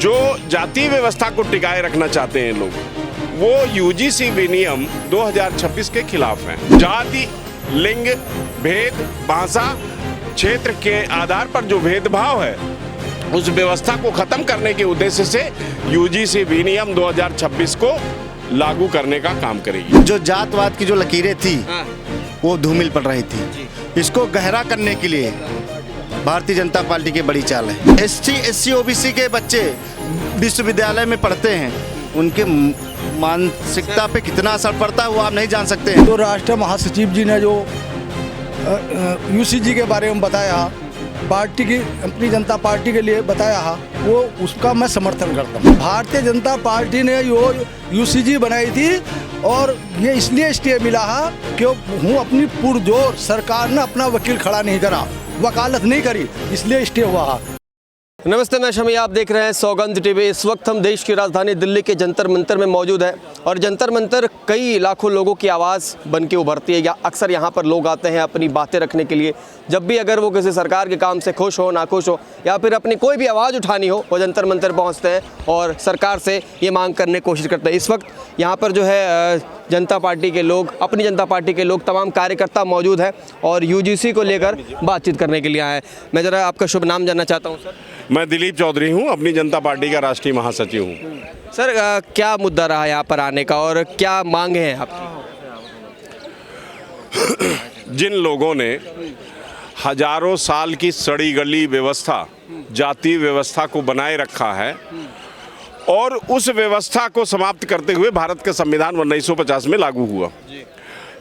जो जातीय व्यवस्था को टिकाए रखना चाहते हैं लोग, वो यूजीसी विनियम 2026 के खिलाफ हैं। जाति, लिंग, भेद, भाषा, क्षेत्र के आधार पर जो भेदभाव है, उस व्यवस्था को खत्म करने के उद्देश्य से यूजीसी विनियम 2026 को लागू करने का काम करेगी। जो जातवाद की जो लकीरें थी वो धूमिल पड़ रही थी, इसको गहरा करने के लिए भारतीय जनता पार्टी की बड़ी चाल है। एसटी, एससी, ओबीसी के बच्चे विश्वविद्यालय में पढ़ते हैं, उनके मानसिकता पे कितना असर पड़ता है वो आप नहीं जान सकते हैं। तो राष्ट्रीय महासचिव जी ने जो यूसीजी के बारे में बताया, पार्टी की, अपनी जनता पार्टी के लिए बताया, वो उसका मैं समर्थन करता हूँ। भारतीय जनता पार्टी ने यूसीजी बनाई थी और ये इसलिए स्टे मिला है कि हूँ अपनी पुरजोर सरकार ने अपना वकील खड़ा नहीं करा, वकालत नहीं करी, इसलिए स्टे हुआ है। नमस्ते, मैं शमी, आप देख रहे हैं सौगंध टीवी। इस वक्त हम देश की राजधानी दिल्ली के जंतर मंतर में मौजूद हैं और जंतर मंतर कई लाखों लोगों की आवाज़ बन के उभरती है। या अक्सर यहाँ पर लोग आते हैं अपनी बातें रखने के लिए। जब भी अगर वो किसी सरकार के काम से खुश हो, नाखुश हो या फिर अपनी कोई भी आवाज़ उठानी हो, वो जंतर मंतर पहुँचते हैं और सरकार से ये मांग करने की कोशिश करते हैं। इस वक्त यहाँ पर जो है जनता पार्टी के लोग, अपनी जनता पार्टी के लोग, तमाम कार्यकर्ता मौजूद हैं और यूजीसी को लेकर बातचीत करने के लिए आए हैं। मैं ज़रा आपका शुभ नाम जानना चाहता हूँ सर। मैं दिलीप चौधरी हूँ, अपनी जनता पार्टी का राष्ट्रीय महासचिव हूँ। सर, क्या मुद्दा रहा यहाँ पर आने का और क्या मांगे हैं आपकी? जिन लोगों ने हजारों साल की सड़ी गली व्यवस्था, जातीय व्यवस्था को बनाए रखा है और उस व्यवस्था को समाप्त करते हुए भारत का संविधान 1950 में लागू हुआ,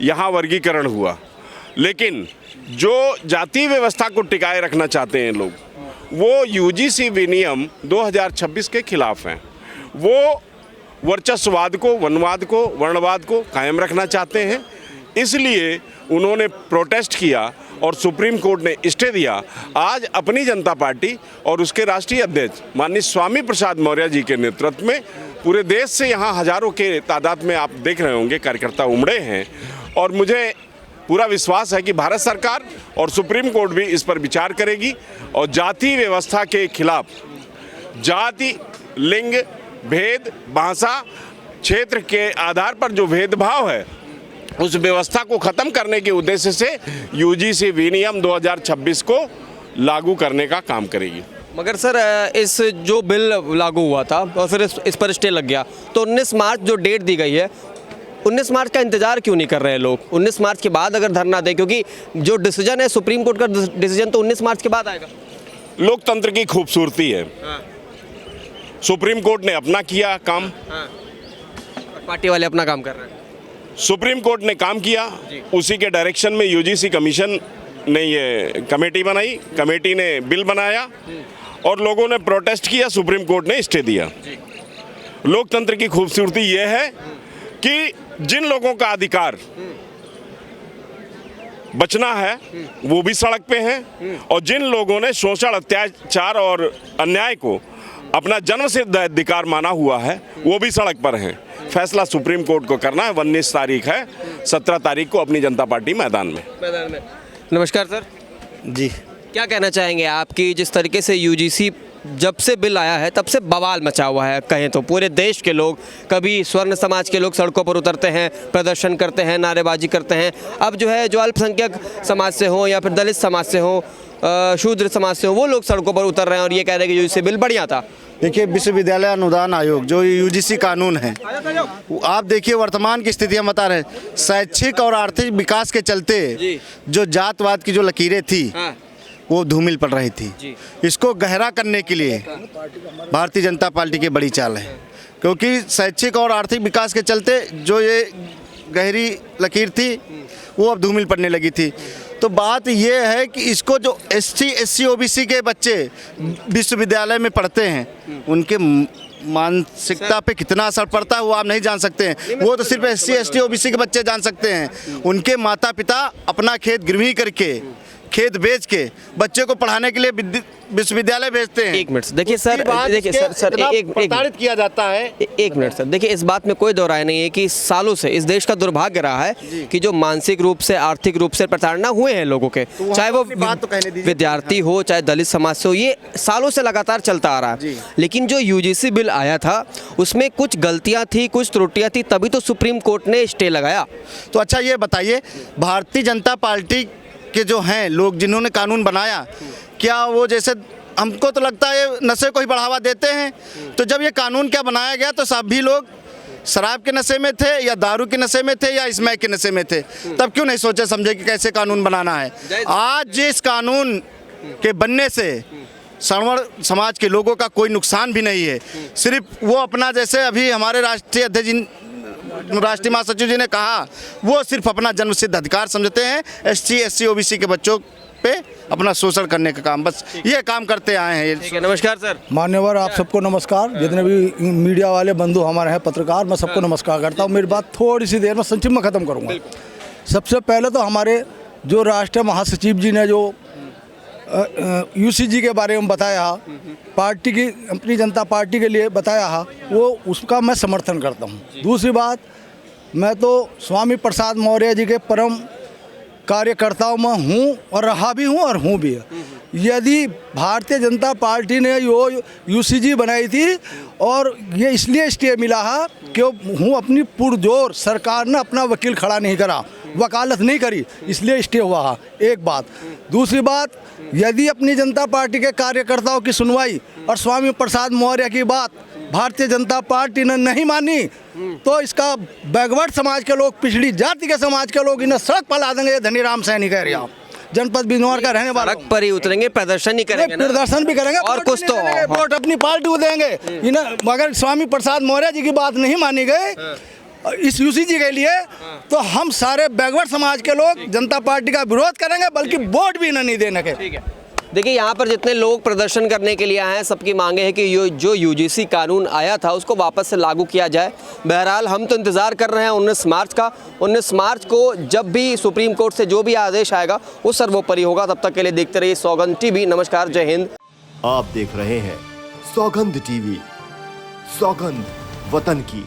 यहाँ वर्गीकरण हुआ, लेकिन जो जातीय व्यवस्था को टिकाए रखना चाहते हैं लोग, वो यूजीसी विनियम 2026 के खिलाफ हैं। वो वर्चस्ववाद को, वनवाद को, वर्णवाद को कायम रखना चाहते हैं, इसलिए उन्होंने प्रोटेस्ट किया और सुप्रीम कोर्ट ने स्टे दिया। आज अपनी जनता पार्टी और उसके राष्ट्रीय अध्यक्ष माननीय स्वामी प्रसाद मौर्य जी के नेतृत्व में पूरे देश से यहाँ हजारों के तादाद में आप देख रहे होंगे कार्यकर्ता उमड़े हैं और मुझे पूरा विश्वास है कि भारत सरकार और सुप्रीम कोर्ट भी इस पर विचार करेगी और जातीय व्यवस्था के खिलाफ, जाति, लिंग, भेद, भाषा, क्षेत्र के आधार पर जो भेदभाव है, उस व्यवस्था को खत्म करने के उद्देश्य से यूजीसी विनियम 2026 को लागू करने का काम करेगी। मगर सर, इस जो बिल लागू हुआ था और फिर इस पर स्टे लग गया, तो 19 मार्च जो डेट दी गई है, 19 मार्च का इंतजार क्यों नहीं कर रहे हैं लोग? 19 मार्च के बाद अगर धरना दें, क्योंकि जो डिसीजन है सुप्रीम कोर्ट का डिसीजन तो 19 मार्च के बाद आएगा। लोकतंत्र की खूबसूरती है। सुप्रीम कोर्ट ने अपना किया काम, पार्टी वाले अपना काम कर रहे हैं। सुप्रीम कोर्ट ने काम किया, उसी के डायरेक्शन में यूजीसी कमीशन ने ये कमेटी बनाई, कमेटी ने बिल बनाया और लोगों ने प्रोटेस्ट किया, सुप्रीम कोर्ट ने स्टे दिया। लोकतंत्र की खूबसूरती ये है कि जिन लोगों का अधिकार बचना है वो भी सड़क पे हैं और जिन लोगों ने शोषण, अत्याचार और अन्याय को अपना जन्मसिद्ध अधिकार माना हुआ है वो भी सड़क पर हैं। फैसला सुप्रीम कोर्ट को करना है। 19 तारीख है, 17 तारीख को अपनी जनता पार्टी मैदान में। नमस्कार सर जी, क्या कहना चाहेंगे आपकी, जिस तरीके से यूजीसी जब से बिल आया है तब से बवाल मचा हुआ है, कहें तो पूरे देश के लोग, कभी स्वर्ण समाज के लोग सड़कों पर उतरते हैं, प्रदर्शन करते हैं, नारेबाजी करते हैं। अब जो है, जो अल्पसंख्यक समाज से हो या फिर दलित समाज से हो, शूद्र समाज से हो, वो लोग सड़कों पर उतर रहे हैं और ये कह रहे हैं कि यूजीसी बिल बढ़िया था। देखिए, विश्वविद्यालय अनुदान आयोग जो यूजीसी कानून है, आप देखिए वर्तमान की स्थिति हम बता रहे हैं। शैक्षिक और आर्थिक विकास के चलते जो जातवाद की जो लकीरें थी वो धूमिल पड़ रही थी, इसको गहरा करने के लिए भारतीय जनता पार्टी की बड़ी चाल है। क्योंकि शैक्षिक और आर्थिक विकास के चलते जो ये गहरी लकीर थी वो अब धूमिल पड़ने लगी थी। तो बात ये है कि इसको जो एसटी, एससी, ओबीसी के बच्चे विश्वविद्यालय में पढ़ते हैं, उनके मानसिकता पे कितना असर पड़ता है वो आप नहीं जान सकते हैं। वो तो सिर्फ एससी, एसटी, ओबीसी के बच्चे जान सकते हैं। उनके माता पिता अपना खेत गिरवी करके खेत बेच के बच्चे को पढ़ाने के लिए विश्वविद्यालय भेजते हैं। एक मिनट देखिए उसके सर, बाद देखिए इसके सर इतना एक प्रताड़ित किया जाता है। एक मिनट सर, देखिए इस बात में कोई दो राय नहीं है कि सालों से इस देश का दुर्भाग्य रहा है कि जो मानसिक रूप से, आर्थिक रूप से प्रताड़ना हुए हैं लोगों के, चाहे वो बात तो कहने दीजिए। विद्यार्थी हो, चाहे दलित समाज से हो, ये सालों से लगातार चलता आ रहा है। लेकिन जो यूजीसी बिल आया था उसमें कुछ गलतियां थी, कुछ त्रुटियां थी, तभी तो सुप्रीम कोर्ट ने स्टे लगाया। तो अच्छा ये बताइए, भारतीय जनता पार्टी के जो हैं लोग जिन्होंने कानून बनाया, क्या वो, जैसे हमको तो लगता है नशे को ही बढ़ावा देते हैं, तो जब ये कानून क्या बनाया गया तो सभी लोग शराब के नशे में थे या दारू के नशे में थे या स्मैक के नशे में थे, तब क्यों नहीं सोचे समझे कि कैसे कानून बनाना है। आज जिस कानून के बनने से सवर्ण समाज के लोगों का कोई नुकसान भी नहीं है, सिर्फ वो अपना, जैसे अभी हमारे राष्ट्रीय अध्यक्ष, राष्ट्रीय महासचिव जी ने कहा, वो सिर्फ अपना जन्मसिद्ध अधिकार समझते हैं SC SC OBC के बच्चों पे अपना शोषण करने का काम, बस ये काम करते आए हैं। ठीक है, नमस्कार सर। मान्यवर आप सबको नमस्कार, जितने भी मीडिया वाले बंधु हमारे हैं, पत्रकार, मैं सबको नमस्कार करता हूँ। मेरी बात थोड़ी सी देर में संक्षिप्त में ख़त्म करूँगा। सबसे पहले तो हमारे जो राष्ट्रीय महासचिव जी ने जो UCG के बारे में बताया, पार्टी की, अपनी जनता पार्टी के लिए बताया, वो उसका मैं समर्थन करता हूँ। दूसरी बात, मैं तो स्वामी प्रसाद मौर्य जी के परम कार्यकर्ताओं में हूँ और रहा भी हूँ और हूँ भी। यदि भारतीय जनता पार्टी ने UCG बनाई थी और ये इसलिए स्टे मिला है कि हूँ अपनी पुरजोर, सरकार ने अपना वकील खड़ा नहीं करा, वकालत नहीं करी, इसलिए स्टे हुआ है। एक बात। दूसरी बात, यदि अपनी जनता पार्टी के कार्यकर्ताओं की सुनवाई और स्वामी प्रसाद मौर्य की बात भारतीय जनता पार्टी ने नहीं मानी, तो इसका बैकवर्ड समाज के लोग, पिछड़ी जाति के समाज के लोग इन्हें सड़क पर ला देंगे। धनीराम सैनी कह रहे हैं, आप जनपद बिजनौर का रहने वाला, सड़क पर ही उतरेंगे, प्रदर्शन ही करेंगे ना? प्रदर्शन भी करेंगे और कुछ तो वोट अपनी पार्टी को देंगे। इन्हें अगर स्वामी प्रसाद मौर्य जी की बात नहीं मानी गई इस UCG के लिए, तो हम सारे बैकवर्ड समाज के लोग जनता पार्टी का विरोध करेंगे, बल्कि वोट भी नहीं देने के। ठीक है। देखिए यहाँ पर जितने लोग प्रदर्शन करने के लिए आए हैं, सबकी मांगे है कि जो UGC कानून आया था उसको वापस से लागू किया जाए। बहरहाल हम तो इंतज़ार कर रहे हैं 19 मार्च का। 19 मार्च को जब भी सुप्रीम कोर्ट से जो भी आदेश आएगा वो सर्वोपरि होगा। तब तक के लिए देखते रहिए सौगंध TV। नमस्कार, जय हिंद। आप देख रहे हैं सौगंध TV, सौगंध वतन की।